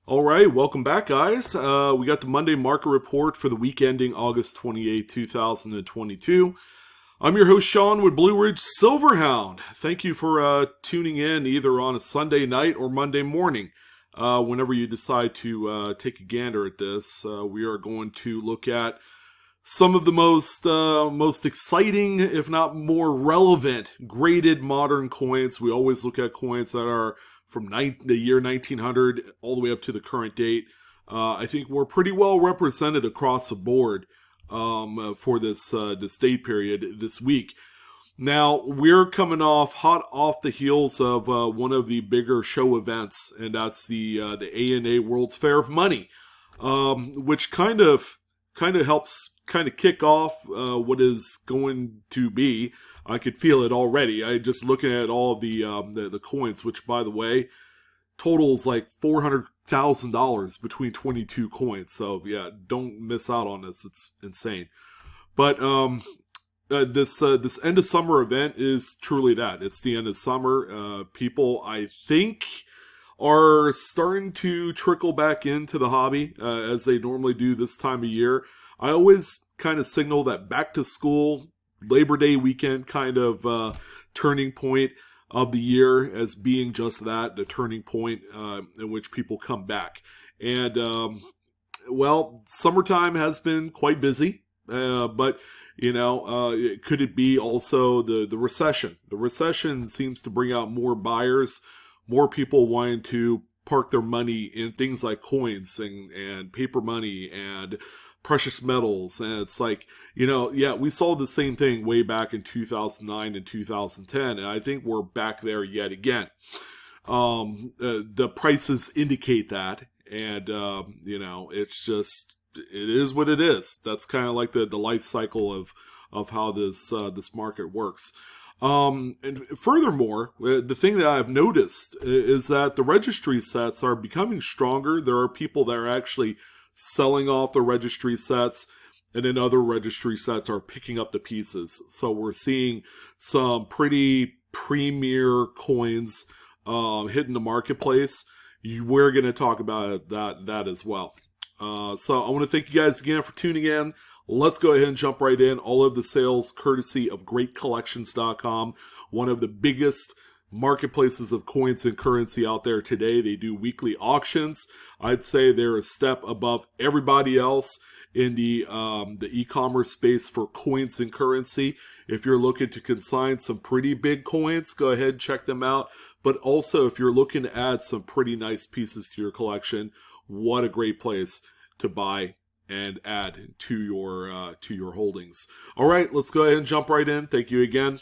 All right, welcome back, guys. We got the Monday market report for the week ending August 28, 2022. I'm your host, Sean, with BlueRidgeSilverhound. Thank you for tuning in either on a Sunday night or Monday morning. Whenever you decide to take a gander at this, we are going to look at some of the most exciting, if not more relevant, graded modern coins. We always look at coins that are from the year 1900 all the way up to the current date. I think we're pretty well represented across the board for this date period this week. Now, we're coming hot off the heels of one of the bigger show events, and that's the ANA World's Fair of Money, which kind of helps kick off what is going to be. I could feel it already. I just looking at all of the coins, which, by the way, totals like $400,000 between 22 coins. So yeah, don't miss out on this. It's insane. But this end of summer event is truly that. It's the end of summer. People, I think, are starting to trickle back into the hobby as they normally do this time of year. I always kind of signal that back to school, Labor Day weekend kind of turning point of the year as being just that, the turning point in which people come back. And, summertime has been quite busy, but, could it be also the recession? The recession seems to bring out more buyers, more people wanting to park their money in things like coins and paper money and precious metals. And it's like, we saw the same thing way back in 2009 and 2010, and I think we're back there yet again. The prices indicate that, and it's just, it is what it is. That's kind of like the life cycle of how this market works. And furthermore, the thing that I've noticed is that the registry sets are becoming stronger. There are people that are actually selling off the registry sets, and then other registry sets are picking up the pieces. So we're seeing some pretty premier coins hitting the marketplace. We're going to talk about that as well. So I want to thank you guys again for tuning in. Let's go ahead and jump right in. All of the sales courtesy of GreatCollections.com, one of the biggest marketplaces of coins and currency out there today. They do weekly auctions. I'd say they're a step above everybody else in the e-commerce space for coins and currency. If you're looking to consign some pretty big coins, go ahead and check them out. But also, if you're looking to add some pretty nice pieces to your collection, what a great place to buy and add to your holdings. All right, let's go ahead and jump right in. Thank you again.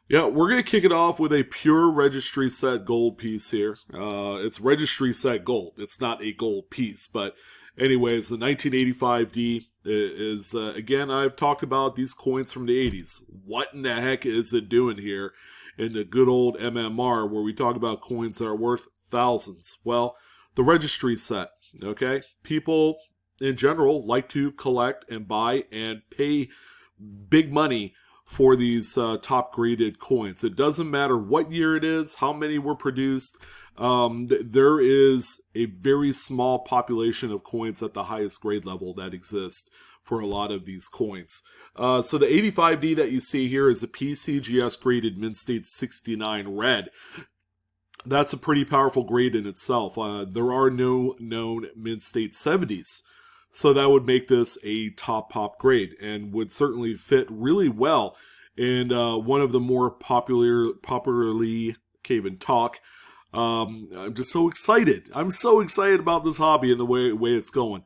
Yeah, we're going to kick it off with a pure registry set gold piece here. It's registry set gold. It's not a gold piece. But anyways, the 1985D is, again, I've talked about these coins from the 80s. What in the heck is it doing here in the good old MMR where we talk about coins that are worth thousands? Well, the registry set, okay? People in general like to collect and buy and pay big money for these top graded coins. It doesn't matter what year it is, how many were produced. There is a very small population of coins at the highest grade level that exist for a lot of these coins. So the 85D that you see here is a PCGS graded Mint State 69 red. That's a pretty powerful grade in itself. There are no known Mint State 70s. So that would make this a top pop grade and would certainly fit really well in one of the more popularly, can't even talk. I'm just so excited. I'm so excited about this hobby and the way it's going.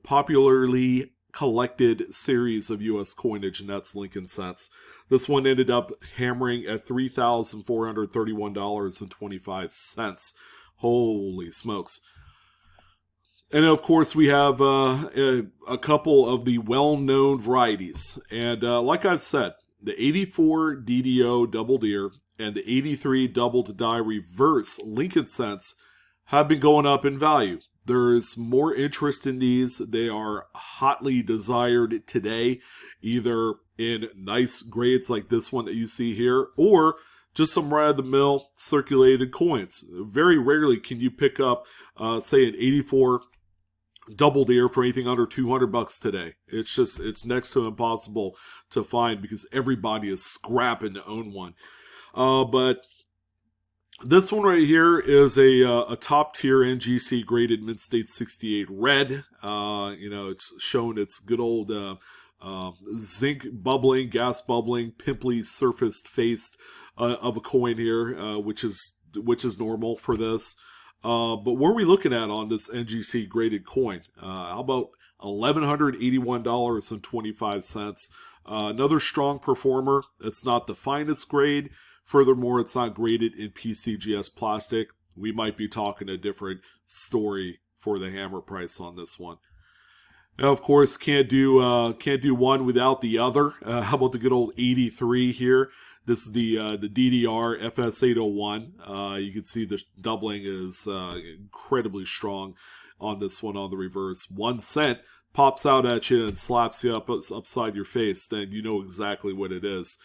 Popularly collected series of U.S. coinage, and that's Lincoln Cents. This one ended up hammering at $3,431.25. Holy smokes. And of course, we have a couple of the well-known varieties. And like I've said, the 84 DDO Double Deer and the 83 Double to Die Reverse Lincoln Cents have been going up in value. There's more interest in these. They are hotly desired today, either in nice grades like this one that you see here, or just some run-of-the-mill circulated coins. Very rarely can you pick up, say, an 84 double deer for anything under $200 today. It's next to impossible to find because everybody is scrapping to own one. But this one right here is a top tier NGC graded Mid-State 68 red. It's shown its good old zinc bubbling, gas bubbling, pimply surfaced face of a coin here, which is normal for this. But what are we looking at on this NGC graded coin? How about $1,181.25? Another strong performer. It's not the finest grade. Furthermore, it's not graded in PCGS plastic. We might be talking a different story for the hammer price on this one. Now, of course, can't do one without the other. How about the good old 83 here? This is the DDR FS801. You can see the doubling is incredibly strong on this one on the reverse. 1 cent pops out at you and slaps you upside your face, then you know exactly what it is.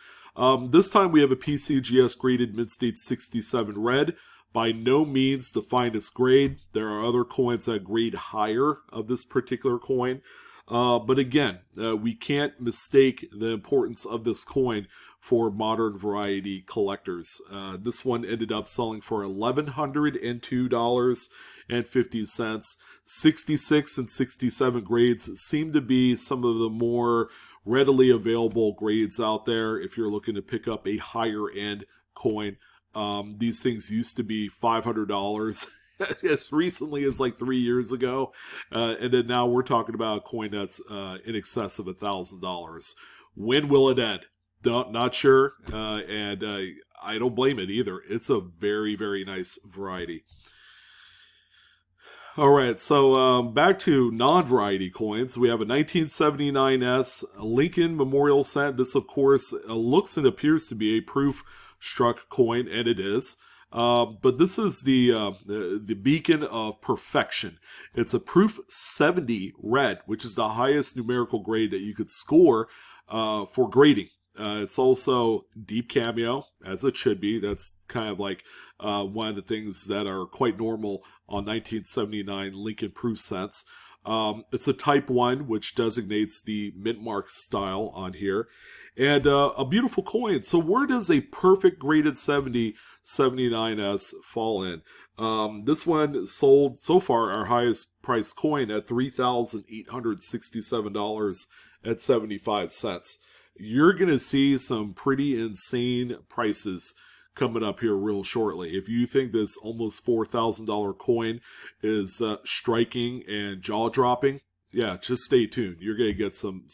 This time we have a PCGS graded Mid-State 67 red. By no means the finest grade. There are other coins that grade higher of this particular coin. But again, we can't mistake the importance of this coin for modern variety collectors. This one ended up selling for $1,102.50. 66 and 67 grades seem to be some of the more readily available grades out there if you're looking to pick up a higher end coin. These things used to be $500 as recently as like 3 years ago. And then now we're talking about a coin that's in excess of $1,000. When will it end? Not sure. And I don't blame it either. It's a very, very nice variety. All right, so back to non-variety coins. We have a 1979S Lincoln Memorial Cent. This, of course, looks and appears to be a proof-struck coin, and it is. But this is the beacon of perfection. It's a proof 70 red, which is the highest numerical grade that you could score for grading. It's also deep cameo, as it should be. That's kind of like one of the things that are quite normal on 1979 Lincoln proof cents. It's a type 1, which designates the mint mark style on here. And a beautiful coin. So where does a perfect graded 79S fall in? This one sold so far our highest priced coin at $3,867.75. You're going to see some pretty insane prices coming up here real shortly. If you think this almost $4,000 coin is striking and jaw-dropping, yeah, just stay tuned. You're going to get some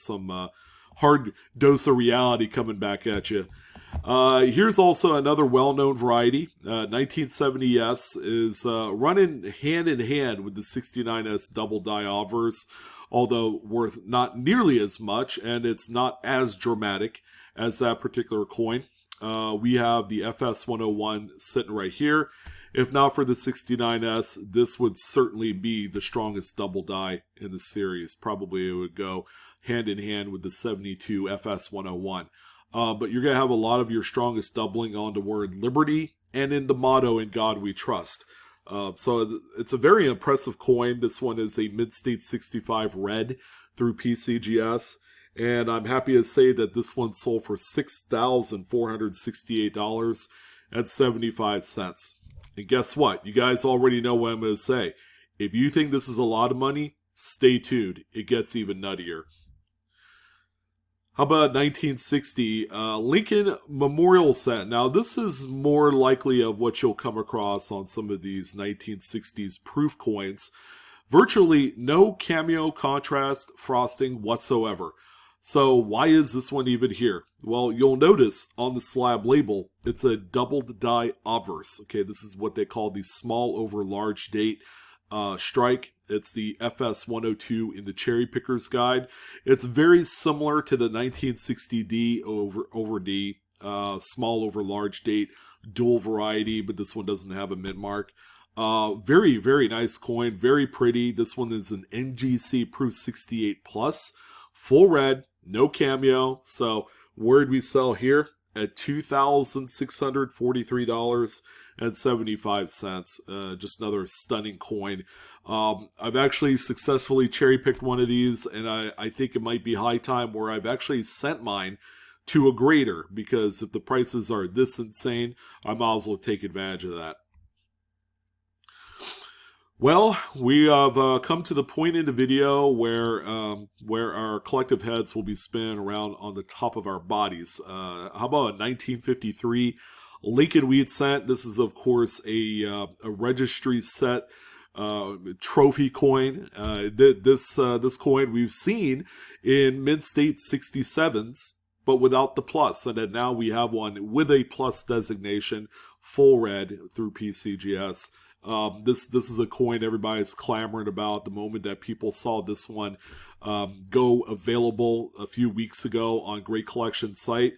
hard dose of reality coming back at you. Here's also another well-known variety. 1970S is running hand in hand with the 69S double die obverse, although worth not nearly as much, and it's not as dramatic as that particular coin. We have the FS101 sitting right here. If not for the 69S, this would certainly be the strongest double die in the series. Probably it would go hand in hand with the 72 FS101. But you're going to have a lot of your strongest doubling on the word liberty and in the motto, "In God We Trust." So it's a very impressive coin. This one is a Mid-State 65 red through PCGS. And I'm happy to say that this one sold for $6,468.75. And guess what? You guys already know what I'm going to say. If you think this is a lot of money, stay tuned. It gets even nuttier. How about 1960 Lincoln Memorial Cent? Now, this is more likely of what you'll come across on some of these 1960s proof coins. Virtually no cameo, contrast, frosting whatsoever. So why is this one even here? Well, you'll notice on the slab label, it's a doubled die obverse. Okay, this is what they call the small over large date strike. It's the FS102 in the Cherry Picker's Guide. It's very similar to the 1960D over D, small over large date, dual variety, but this one doesn't have a mint mark. Very, very nice coin, very pretty. This one is an NGC Proof 68 Plus, full red, no cameo. So where did we sell here? at $2,643.75. Just another stunning coin. I've actually successfully cherry-picked one of these, and I think it might be high time where I've actually sent mine to a grader, because if the prices are this insane, I might as well take advantage of that. Well, we have come to the point in the video where our collective heads will be spinning around on the top of our bodies. How about a 1953 Lincoln Wheat Cent? This is, of course, a registry set trophy coin. This coin we've seen in mid-state 67s, but without the plus, and then now we have one with a plus designation, full red through PCGS. This is a coin everybody's clamoring about the moment that people saw this one go available a few weeks ago on Great Collection site.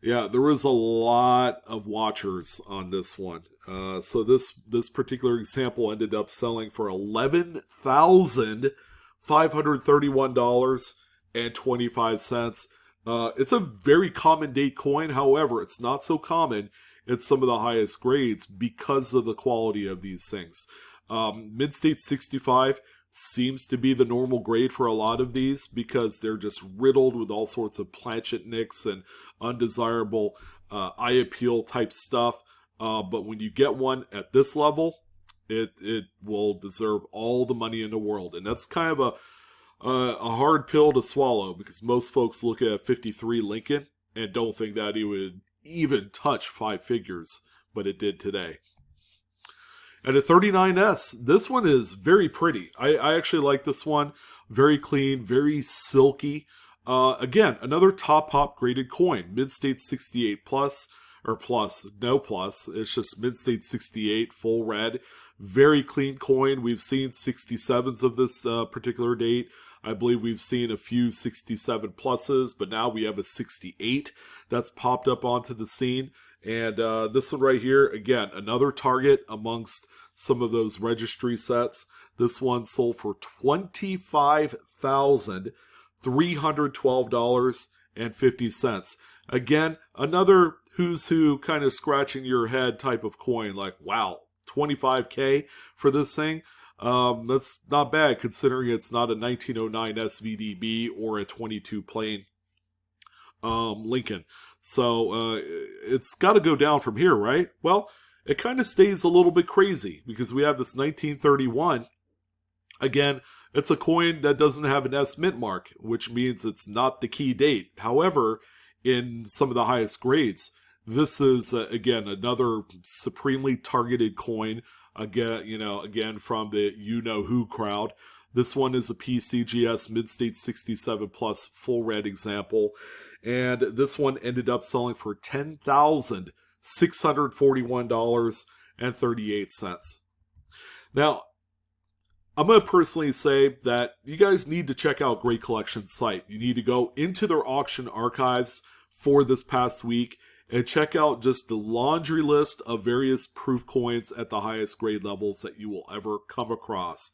Yeah, there was a lot of watchers on this one. So this particular example ended up selling for $11,531.25. It's a very common date coin. However, it's not so common at some of the highest grades because of the quality of these things. Mid-state 65 seems to be the normal grade for a lot of these because they're just riddled with all sorts of planchet nicks and undesirable eye appeal type stuff. But when you get one at this level, it will deserve all the money in the world. And that's kind of a hard pill to swallow, because most folks look at 53 Lincoln and don't think that he would even touch 5 figures, but it did today. And a 39S, this one is very pretty. I actually like this one. Very clean, very silky. Again, another top pop graded coin. Mid-state 68 plus, or plus, no plus. It's just mid-state 68, full red. Very clean coin. We've seen 67s of this particular date. I believe we've seen a few 67 pluses, but now we have a 68 that's popped up onto the scene. And this one right here, again, another target amongst some of those registry sets. This one sold for $25,312.50. Again, another who's who kind of scratching your head type of coin. Like, wow, $25K for this thing? That's not bad considering it's not a 1909 SVDB or a 22 plain Lincoln. So it's got to go down from here, right? Well, it kind of stays a little bit crazy because we have this 1931. Again, it's a coin that doesn't have an S mint mark, which means it's not the key date. However, in some of the highest grades, this is again another supremely targeted coin. Again from the you-know-who crowd. This one is a PCGS mid-state 67 plus full red example. And this one ended up selling for $10,641.38. Now, I'm going to personally say that you guys need to check out Great Collection site. You need to go into their auction archives for this past week and check out just the laundry list of various proof coins at the highest grade levels that you will ever come across.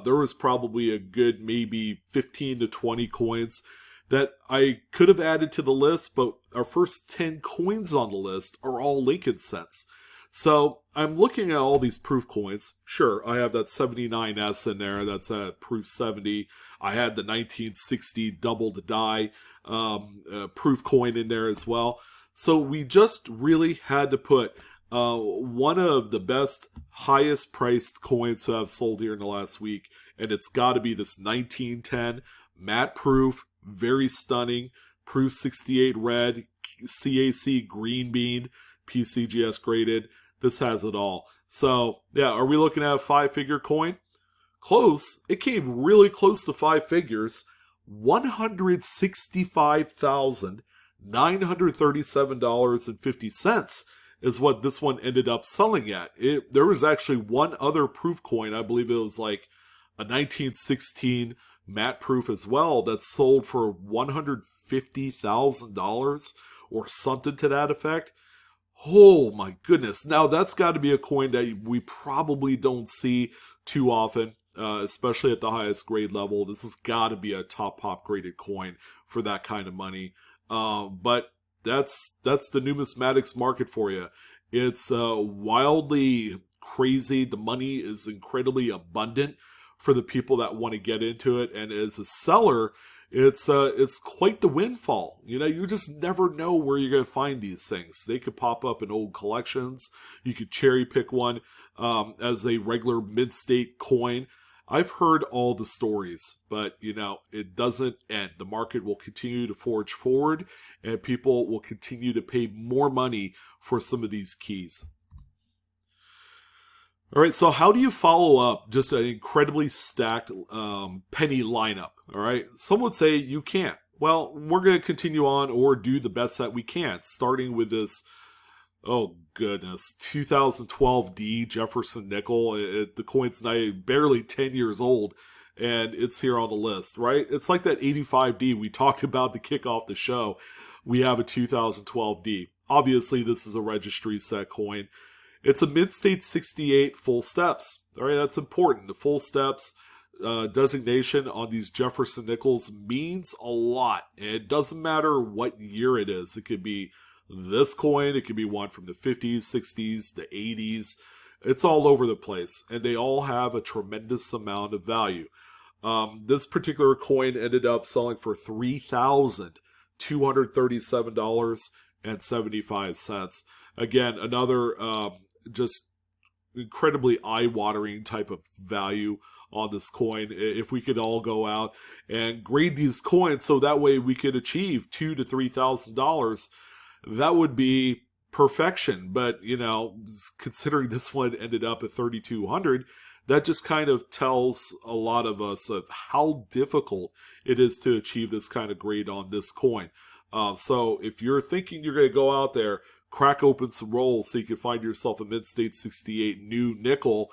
There was probably a good maybe 15 to 20 coins that I could have added to the list, but our first 10 coins on the list are all Lincoln cents. So I'm looking at all these proof coins. Sure, I have that 79S in there. That's at proof 70. I had the 1960 doubled die proof coin in there as well. So we just really had to put one of the best, highest priced coins to have sold here in the last week. And it's got to be this 1910 matte proof, very stunning, proof 68 red, CAC green bean, PCGS graded. This has it all. So yeah, are we looking at a 5-figure coin? Close. It came really close to 5 figures. $165,937.50 is what this one ended up selling at. There was actually one other proof coin, I believe it was like a 1916 matte proof as well, that sold for $150,000 or something to that effect. Oh my goodness. Now that's got to be a coin that we probably don't see too often, especially at the highest grade level. This has got to be a top pop graded coin for that kind of money. But that's the numismatics market for you. It's wildly crazy. The money is incredibly abundant for the people that want to get into it. And as a seller, it's quite the windfall. You know, you just never know where you're going to find these things. They could pop up in old collections. You could cherry pick one as a regular mid-state coin. I've heard all the stories, but, you know, it doesn't end. The market will continue to forge forward, and people will continue to pay more money for some of these keys. All right, so how do you follow up just an incredibly stacked penny lineup? All right, some would say you can't. Well, we're going to continue on or do the best that we can, starting with this, oh goodness, 2012 D Jefferson nickel. The coin's now barely 10 years old, and it's here on the list, right? It's like that 85D we talked about to kick off the show. We have a 2012 D. Obviously, this is a registry set coin. It's a mid-state 68 full steps. All right, that's important. The full steps designation on these Jefferson nickels means a lot. It doesn't matter what year it is. It could be this coin. It could be one from the 50s, 60s, the 80s. It's all over the place, and they all have a tremendous amount of value. This particular coin ended up selling for $3,237.75. Again, another just incredibly eye-watering type of value on this coin. If we could all go out and grade these coins so that way we could achieve $2,000 to $3,000, that would be perfection. But, you know, considering this one ended up at 3,200, that just kind of tells a lot of us of how difficult it is to achieve this kind of grade on this coin. So if you're thinking you're going to go out there, crack open some rolls so you can find yourself a mid-state 68 new nickel,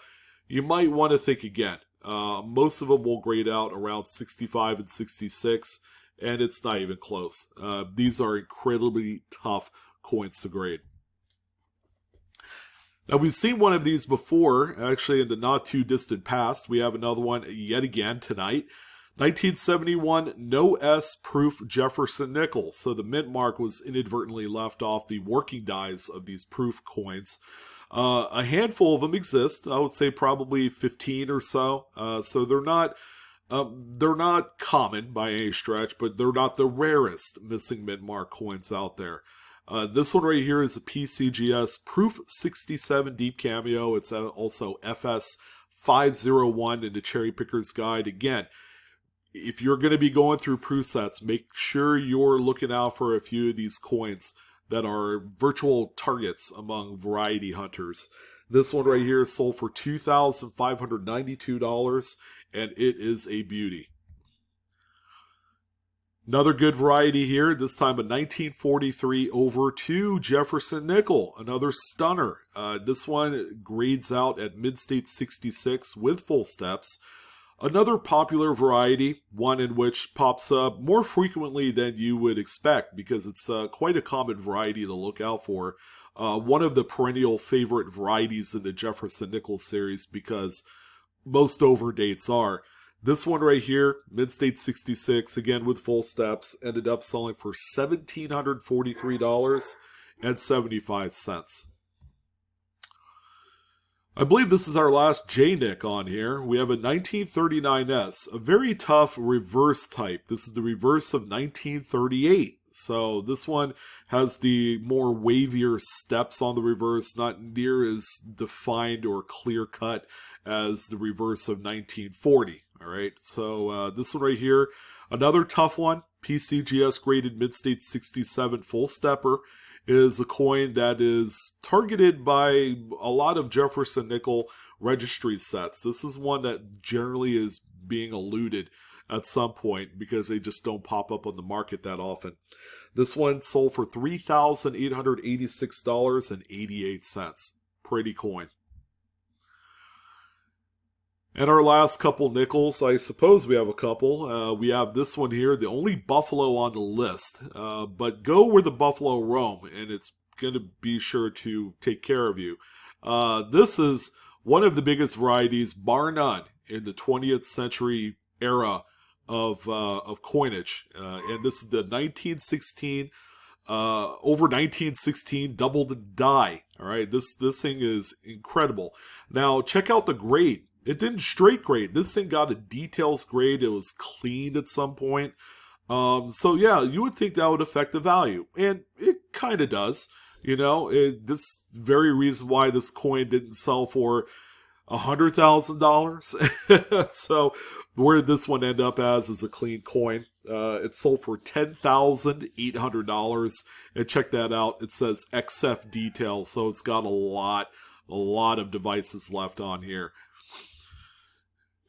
you might want to think again. Most of them will grade out around 65 and 66, and it's not even close. These are incredibly tough coins to grade. Now, we've seen one of these before, actually in the not too distant past. We have another one yet again tonight. 1971 no S proof Jefferson nickel. So the mint mark was inadvertently left off the working dies of these proof coins. A handful of them exist. I would say probably 15 or so. So they're not common by any stretch, but they're not the rarest missing mint mark coins out there. This one right here is a PCGS Proof 67 Deep Cameo. It's also FS 501 in the Cherry Picker's Guide. Again, if you're going to be going through proof sets, make sure you're looking out for a few of these coins that are virtual targets among variety hunters. This one right here sold for $2,592, and it is a beauty. Another good variety here, this time a 1943 over 2 Jefferson nickel, another stunner. This one grades out at mid-state 66 with full steps. Another popular variety, one in which pops up more frequently than you would expect because it's quite a common variety to look out for. One of the perennial favorite varieties in the Jefferson nickel series because most overdates are. This one right here, mid-state 66, again with full steps, ended up selling for $1,743.75. I believe this is our last J-Nick on here. We have a 1939S, a very tough reverse type. This is the reverse of 1938. So this one has the more wavier steps on the reverse, not near as defined or clear-cut as the reverse of 1940. All right, so this one right here, another tough one, PCGS graded mid-state 67 full stepper, is a coin that is targeted by a lot of Jefferson nickel registry sets. This is one that generally is being eluded at some point because they just don't pop up on the market that often. This one sold for $3,886.88. Pretty coin. And our last couple nickels, I suppose we have a couple. We have this one here, the only buffalo on the list. But go where the buffalo roam, and it's going to be sure to take care of you. This is one of the biggest varieties, bar none, in the 20th century era of coinage. And this is the 1916 over 1916 double the die. All right, this thing is incredible. Now check out the grade. It didn't straight grade. This thing got a details grade. It was cleaned at some point. So yeah, you would think that would affect the value, and it kind of does. This very reason why this coin didn't sell for $100,000. So where did this one end up as a clean coin? It sold for $10,800, and check that out. It says XF detail, so it's got a lot of devices left on here.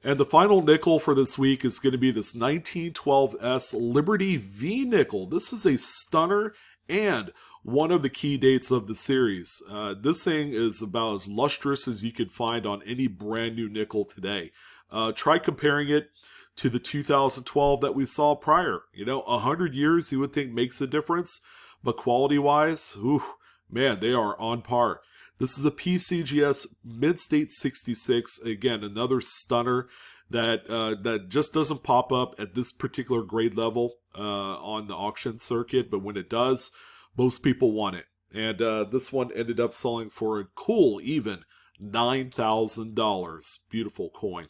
And the final nickel for this week is going to be this 1912S Liberty V nickel. This is a stunner and one of the key dates of the series. This thing is about as lustrous as you could find on any brand new nickel today. Try comparing it to the 2012 that we saw prior. 100 years you would think makes a difference, but quality-wise, man, they are on par. This is a PCGS Mid-State 66. Again, another stunner that just doesn't pop up at this particular grade level on the auction circuit, but when it does, most people want it. And this one ended up selling for a cool, even $9,000. Beautiful coin.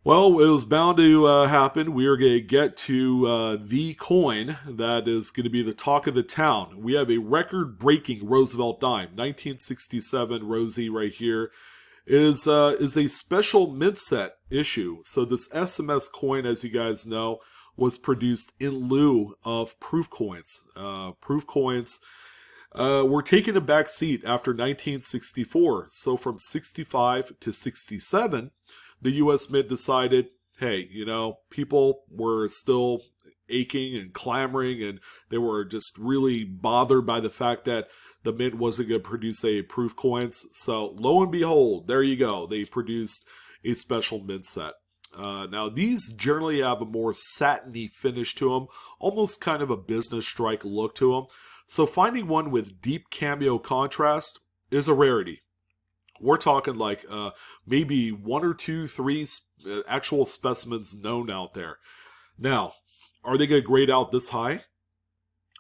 Well, it was bound to happen. We are going to get to the coin that is going to be the talk of the town. We have a record-breaking Roosevelt dime, 1967 Rosie right here, is a special mint set issue. So this SMS coin, as you guys know, was produced in lieu of proof coins. Proof coins were taking a back seat after 1964. So from 65 to 67, the U.S. Mint decided, hey, people were still aching and clamoring, and they were just really bothered by the fact that the Mint wasn't going to produce a proof coins. So lo and behold, there you go. They produced a special mint set. Now, these generally have a more satiny finish to them, almost kind of a business strike look to them. So finding one with deep cameo contrast is a rarity. We're talking like maybe 1 or 2, 3 actual specimens known out there. Now, are they going to grade out this high?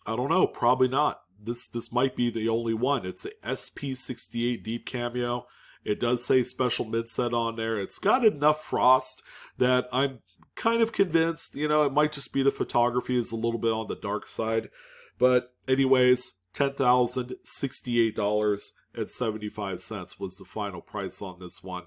I don't know. Probably not. This might be the only one. It's a SP68 deep cameo. It does say special mid set on there. It's got enough frost that I'm kind of convinced, it might just be the photography is a little bit on the dark side. But anyways, $10,068.75 was the final price on this one.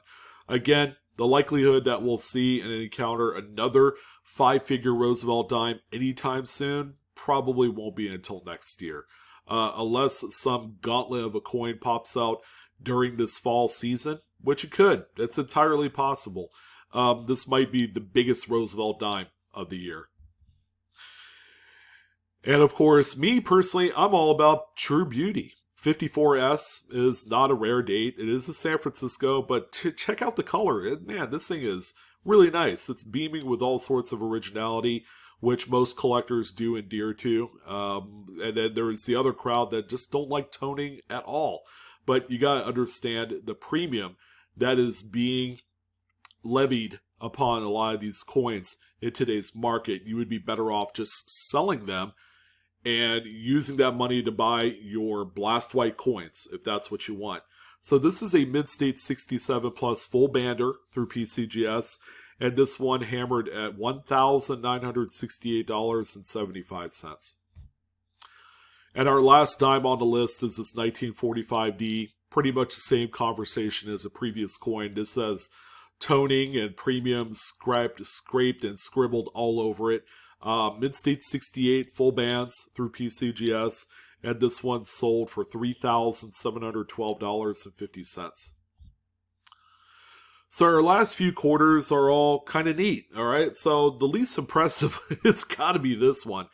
Again, the likelihood that we'll see and encounter another 5-figure Roosevelt dime anytime soon probably won't be until next year. Unless some gauntlet of a coin pops out during this fall season, which it could. It's entirely possible. This might be the biggest Roosevelt dime of the year. And of course, me personally, I'm all about true beauty. 54S is not a rare date. It is a San Francisco, but check out the color. Man, this thing is really nice. It's beaming with all sorts of originality, which most collectors do endear to. And then there's the other crowd that just don't like toning at all. But you got to understand the premium that is being levied upon a lot of these coins in today's market. You would be better off just selling them and using that money to buy your blast white coins, if that's what you want. So this is a Mid-State 67 plus full bander through PCGS, and this one hammered at $1,968.75. And our last dime on the list is this 1945D, pretty much the same conversation as a previous coin. This says toning and premium scraped and scribbled all over it. Mid-State 68 full bands through PCGS, and this one sold for $3,712.50. So our last few quarters are all kind of neat, all right? So the least impressive has got to be this one.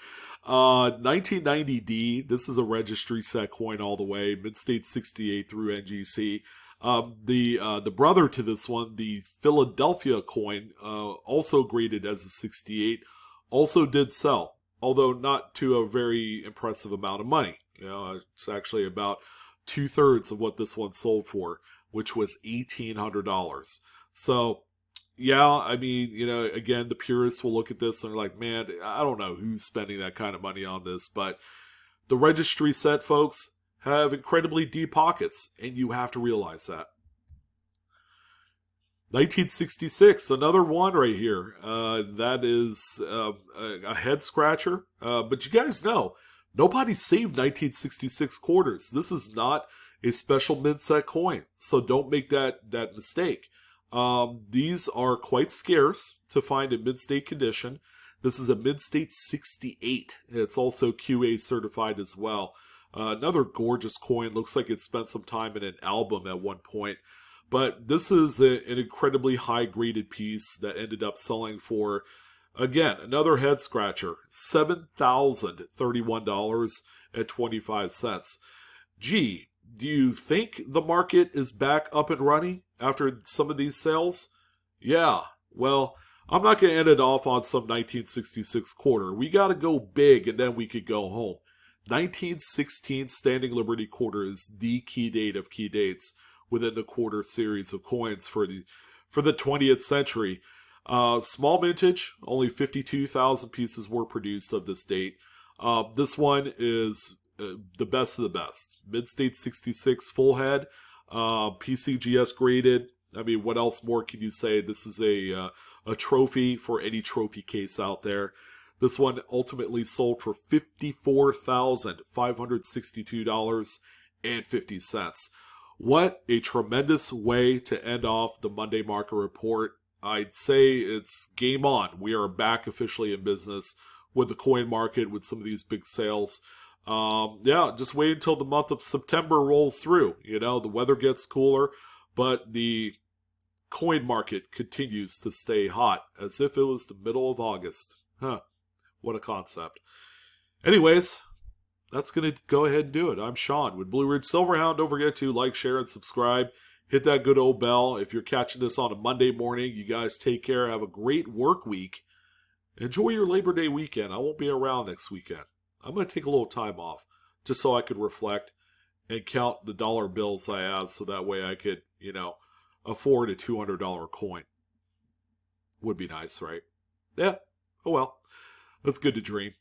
1990D, this is a registry set coin all the way, Mid-State 68 through NGC. The brother to this one, the Philadelphia coin, also graded as a 68, also did sell, although not to a very impressive amount of money. It's actually about 2/3 of what this one sold for, which was $1,800. So Yeah, I mean, again, the purists will look at this and they're like, man, I don't know who's spending that kind of money on this, but the registry set, folks, have incredibly deep pockets, and you have to realize that. 1966, another one right here. That is a head scratcher. But you guys know, nobody saved 1966 quarters. This is not a special mid-set coin, so don't make that mistake. These are quite scarce to find in mid-state condition. This is a mid-state 68. It's also QA certified as well. Another gorgeous coin. Looks like it spent some time in an album at one point. But this is an incredibly high graded piece that ended up selling for, again, another head scratcher, $7,031.25. Gee, do you think the market is back up and running after some of these sales? Yeah, well, I'm not going to end it off on some 1966 quarter. We got to go big and then we could go home. 1916 Standing Liberty quarter is the key date of key dates within the quarter series of coins for the 20th century. Small vintage, only 52,000 pieces were produced of this date. This one is the best of the best. Mid-state 66 full head, PCGS graded. I mean, what else more can you say? This is a trophy for any trophy case out there. This one ultimately sold for $54,562.50. What a tremendous way to end off the Monday market report. I'd say it's game on. We are back officially in business with the coin market with some of these big sales. Just wait until the month of September rolls through. The weather gets cooler, but the coin market continues to stay hot as if it was the middle of August. What a concept. Anyways, that's going to go ahead and do it. I'm Sean with Blue Ridge Silverhound. Don't forget to like, share, and subscribe. Hit that good old bell. If you're catching this on a Monday morning, you guys take care. Have a great work week. Enjoy your Labor Day weekend. I won't be around next weekend. I'm going to take a little time off just so I could reflect and count the dollar bills I have so that way I could, afford a $200 coin. Would be nice, right? Yeah. Oh well. That's good to dream.